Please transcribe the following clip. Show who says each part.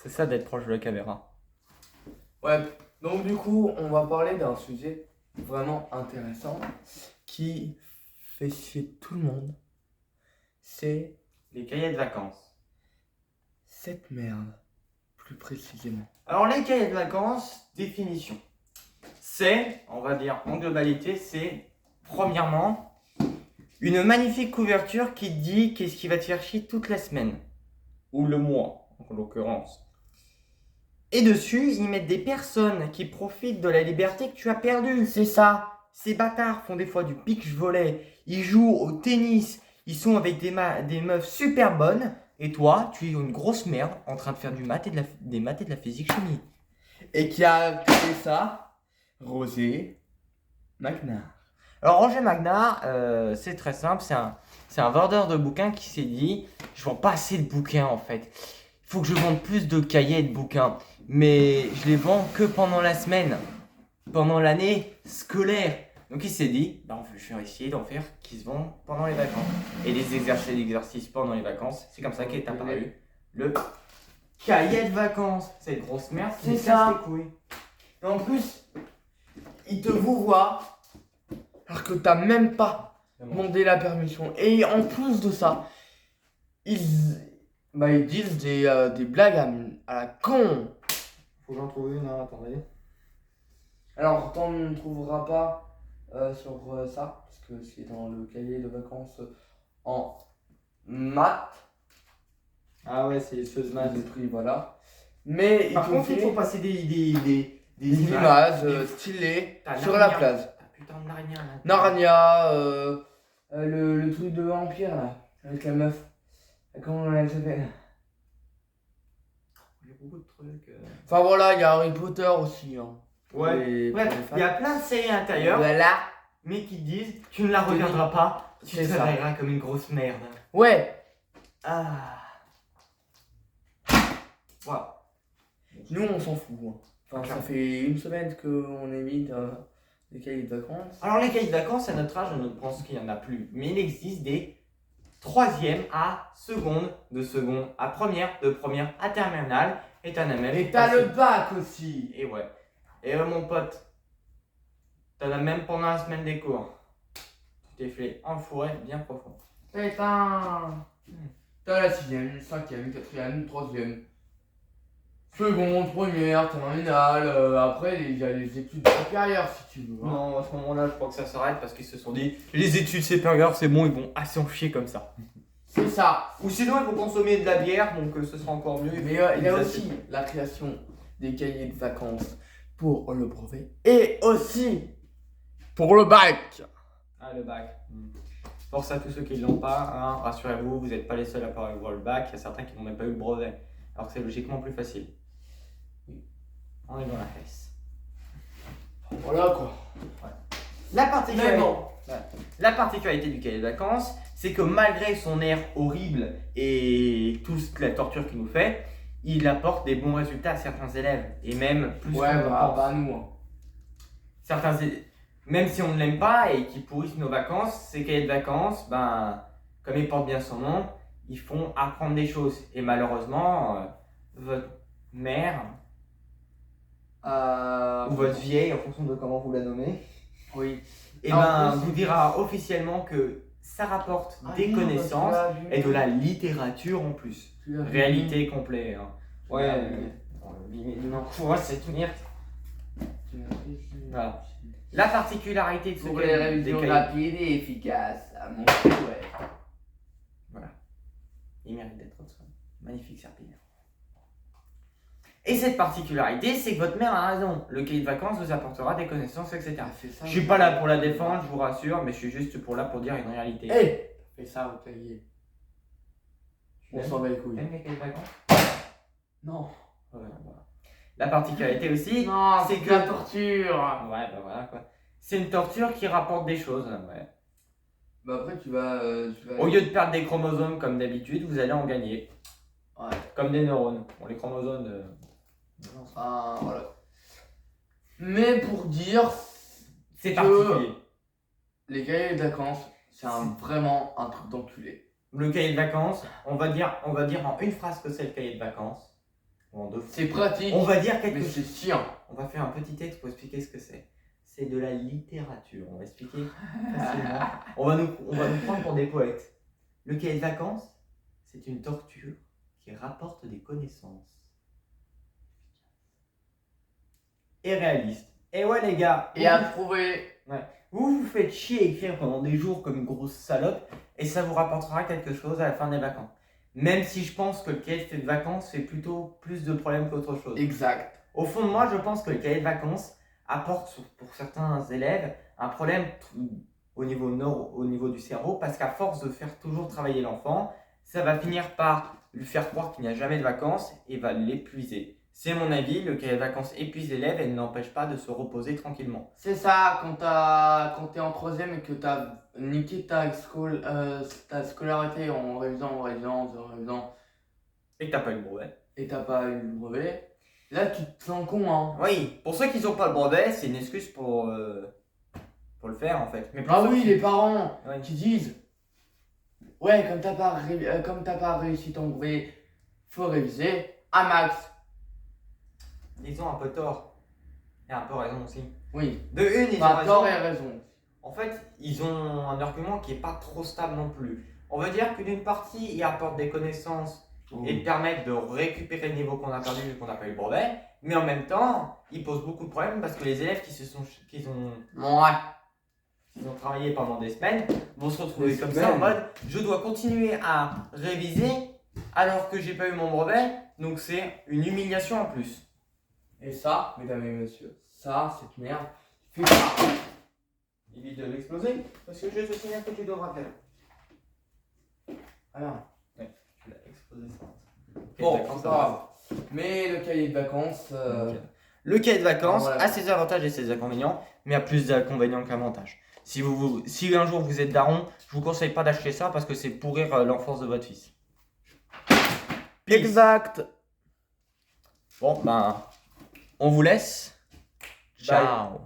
Speaker 1: C'est ça d'être proche de la caméra.
Speaker 2: Ouais, donc du coup, on va parler d'un sujet vraiment intéressant qui fait chier tout le monde. C'est
Speaker 1: Les cahiers de vacances.
Speaker 2: cette merde, plus précisément.
Speaker 1: Alors les cahiers de vacances, définition. C'est, on va dire en globalité, c'est premièrement une magnifique couverture qui te dit qu'est-ce qui va te faire chier toute la semaine. Ou le mois, en l'occurrence. Et dessus, ils mettent des personnes qui profitent de la liberté que tu as perdue.
Speaker 2: C'est ça.
Speaker 1: Ces bâtards font des fois du beach volley, ils jouent au tennis, ils sont avec des meufs super bonnes, et toi, tu es une grosse merde en train de faire des maths et de la physique chimie.
Speaker 2: Et qui a fait ça, Roger Magnard.
Speaker 1: Alors Roger Magnard, c'est très simple, c'est un vendeur de bouquins qui s'est dit, je vends pas assez de bouquins en fait, il faut que je vende plus de cahiers et de bouquins, mais je les vends que pendant la semaine, pendant l'année scolaire. Donc il s'est dit, bah, je vais essayer d'en faire qui se vendent pendant les vacances. Et des exercices pendant les vacances, c'est comme ça qu'est apparu le cahier de vacances. C'est une grosse merde,
Speaker 2: C'est
Speaker 1: qui
Speaker 2: ça.
Speaker 1: casse les couilles.
Speaker 2: Et en plus, il te vous voit alors que t'as même pas demandé la permission. Et en plus de ça, ils disent des blagues à la con.
Speaker 1: Faut que j'en trouve une, hein, attendez.
Speaker 2: Alors, t'en ne trouveras pas sur ça, parce que c'est dans le cahier de vacances en maths.
Speaker 1: Ah ouais, c'est les choses maths.
Speaker 2: Des prix, voilà. Mais il
Speaker 1: Par
Speaker 2: te
Speaker 1: contre, il
Speaker 2: fait
Speaker 1: faut passer des
Speaker 2: images
Speaker 1: des-
Speaker 2: stylées
Speaker 1: T'as
Speaker 2: sur
Speaker 1: Narnia.
Speaker 2: la plage.
Speaker 1: T'as putain de Narnia là.
Speaker 2: Narnia, le truc de vampire là, avec la meuf. Comment elle s'appelle?
Speaker 1: Il y a beaucoup de trucs.
Speaker 2: Enfin voilà, il y a Harry Potter aussi. Hein, pour
Speaker 1: Ouais.
Speaker 2: les
Speaker 1: Bref,
Speaker 2: fans.
Speaker 1: il y a plein de séries à l'intérieur,
Speaker 2: Voilà.
Speaker 1: mais qui te disent tu ne la regarderas pas, tu
Speaker 2: C'est
Speaker 1: te
Speaker 2: ça.
Speaker 1: réveilleras comme une grosse merde.
Speaker 2: Ouais,
Speaker 1: Ah. Voilà.
Speaker 2: nous on s'en fout. Hein. Enfin, ça fait une semaine qu'on évite les cahiers de vacances.
Speaker 1: Alors les cahiers de vacances, à notre âge, on ne pense qu'il n'y en a plus. Mais il existe des troisième à seconde, de seconde à première, de première à terminale, et t'en as même.
Speaker 2: Et t'as le bac aussi.
Speaker 1: Et ouais. Et mon pote, t'en as même pendant la semaine des cours. Tu t'es fait enfourrer bien profond.
Speaker 2: Putain. T'as la 6ème, 5ème, 4ème, 3ème. Seconde, première, terminale, après il y a les études supérieures si tu veux. Hein.
Speaker 1: Non, à ce moment-là, je crois que ça s'arrête parce qu'ils se sont dit les études supérieures, c'est bon, ils vont assez en chier comme ça.
Speaker 2: C'est ça.
Speaker 1: Ou sinon, ils vont consommer de la bière, donc ce sera encore mieux.
Speaker 2: Mais il y a aussi la création des cahiers de vacances pour le brevet et aussi pour le bac.
Speaker 1: Ah, le bac. Force à tous ceux qui ne l'ont pas, hein, rassurez-vous, vous n'êtes pas les seuls à pas avoir le bac, il y a certains qui n'ont même pas eu le brevet, alors que c'est logiquement plus facile. On est dans la fesse.
Speaker 2: Voilà quoi.
Speaker 1: La
Speaker 2: Mais
Speaker 1: particularité,
Speaker 2: bon.
Speaker 1: la particularité du cahier de vacances, c'est que malgré son air horrible et toute la torture qu'il nous fait, il apporte des bons résultats à certains élèves, et même plus
Speaker 2: Ouais,
Speaker 1: qu'on le pense.
Speaker 2: bah nous. Hein.
Speaker 1: Même si on ne l'aime pas et qui pourrissent nos vacances, ces cahiers de vacances, ben, comme ils portent bien son nom, ils font apprendre des choses. Et malheureusement, votre mère ou votre vieille, en fonction de comment vous la nommez,
Speaker 2: Oui.
Speaker 1: et
Speaker 2: En
Speaker 1: ben,
Speaker 2: plus,
Speaker 1: vous dira officiellement que ça rapporte des
Speaker 2: non,
Speaker 1: connaissances
Speaker 2: bah, tu l'as
Speaker 1: et
Speaker 2: vu.
Speaker 1: de la littérature en plus.
Speaker 2: Tu l'as vu.
Speaker 1: Réalité complète. Hein.
Speaker 2: Tu l'as
Speaker 1: Ouais,
Speaker 2: vu.
Speaker 1: non, pour cette merde.
Speaker 2: Tu l'as vu.
Speaker 1: Voilà. La particularité de ce
Speaker 2: Pour les
Speaker 1: cahier,
Speaker 2: révisions
Speaker 1: des cahiers-
Speaker 2: rapides et efficaces, à mon souhait.
Speaker 1: Il mérite d'être comme ça. Magnifique serpillière. Et cette particularité, c'est que votre mère a raison. Le cahier de vacances vous apportera des connaissances, etc. Je suis pas là pour la défendre, je vous rassure, mais je suis juste là pour dire une réalité.
Speaker 2: Hé, fais ça au cahier. On
Speaker 1: T'aimes-
Speaker 2: s'en bat les couilles.
Speaker 1: t'aimes les cahiers de vacances?
Speaker 2: Non.
Speaker 1: Ouais, voilà. La particularité aussi,
Speaker 2: Non,
Speaker 1: c'est
Speaker 2: c'est
Speaker 1: que
Speaker 2: que la torture.
Speaker 1: Ouais, bah voilà quoi. C'est une torture qui rapporte des choses. Ouais.
Speaker 2: Bah après tu vas.
Speaker 1: Au lieu de perdre des chromosomes comme d'habitude, vous allez en gagner.
Speaker 2: Ouais.
Speaker 1: Comme des neurones. Bon, les chromosomes.
Speaker 2: Ah, voilà. Mais pour dire,
Speaker 1: C'est
Speaker 2: que-
Speaker 1: particulier.
Speaker 2: les cahiers de vacances, c'est vraiment un truc d'enculé.
Speaker 1: Le cahier de vacances, on va dire en une phrase que c'est le cahier de vacances. ou en deux fois.
Speaker 2: C'est pratique,
Speaker 1: On va dire quelque
Speaker 2: mais
Speaker 1: chose.
Speaker 2: c'est chiant.
Speaker 1: On va faire un petit texte pour expliquer ce que c'est. C'est de la littérature. On va expliquer facilement. On va nous prendre pour des poètes. Le cahier de vacances, c'est une torture qui rapporte des connaissances. Et réaliste. Et ouais les gars.
Speaker 2: Et à trouver.
Speaker 1: Vous faites chier à écrire pendant des jours comme une grosse salope et ça vous rapportera quelque chose à la fin des vacances. Même si je pense que le cahier de vacances fait plutôt plus de problèmes qu'autre chose.
Speaker 2: Exact.
Speaker 1: Au fond de moi, je pense que le cahier de vacances apporte pour certains élèves un problème au niveau du cerveau parce qu'à force de faire toujours travailler l'enfant, ça va finir par lui faire croire qu'il n'y a jamais de vacances et va l'épuiser. C'est mon avis, le cahier de vacances épuise l'élève et ne l'empêche pas de se reposer tranquillement.
Speaker 2: C'est ça, quand t'es en troisième et que t'as niqué ta scolarité en révisant,
Speaker 1: Et que t'as pas eu le brevet.
Speaker 2: et t'as pas eu le brevet, là tu te sens con, hein.
Speaker 1: Oui, pour ceux qui n'ont pas le brevet, c'est une excuse pour le faire en fait. Mais pour
Speaker 2: Ah
Speaker 1: ceux
Speaker 2: oui,
Speaker 1: qui-
Speaker 2: les parents
Speaker 1: Ouais.
Speaker 2: qui disent ouais, comme t'as pas réussi ton brevet, faut réviser à max.
Speaker 1: Ils ont un peu tort. Et un peu raison aussi.
Speaker 2: Oui,
Speaker 1: De une, ils ont
Speaker 2: pas
Speaker 1: raison.
Speaker 2: tort et raison.
Speaker 1: En fait, ils ont un argument qui n'est pas trop stable non plus. On va dire que d'une partie, ils apportent des connaissances et permettent de récupérer le niveau qu'on a perdu vu qu'on n'a pas eu le brevet. Mais en même temps, ils posent beaucoup de problèmes parce que les élèves qui ont travaillé pendant des semaines vont se retrouver
Speaker 2: Des
Speaker 1: comme ça en
Speaker 2: semaines.
Speaker 1: mode je dois continuer à réviser alors que j'ai pas eu mon brevet. Donc c'est une humiliation en plus.
Speaker 2: Et ça, mesdames et messieurs, ça, cette merde, fait ça.
Speaker 1: Évite de l'exploser parce que je te signale que tu devras faire.
Speaker 2: Alors,
Speaker 1: Tu l'as explosé ça.
Speaker 2: bon,
Speaker 1: d'accord,
Speaker 2: c'est
Speaker 1: ça
Speaker 2: pas
Speaker 1: va.
Speaker 2: grave. Mais le cahier de vacances,
Speaker 1: Le cahier de vacances
Speaker 2: Voilà.
Speaker 1: a ses avantages et ses inconvénients, mais a plus d'inconvénients qu'avantages. Si un jour vous êtes daron, je vous conseille pas d'acheter ça parce que c'est pourrir l'enfance de votre fils. Peace.
Speaker 2: exact.
Speaker 1: Bon, ben, on vous laisse.
Speaker 2: Bye.
Speaker 1: Ciao.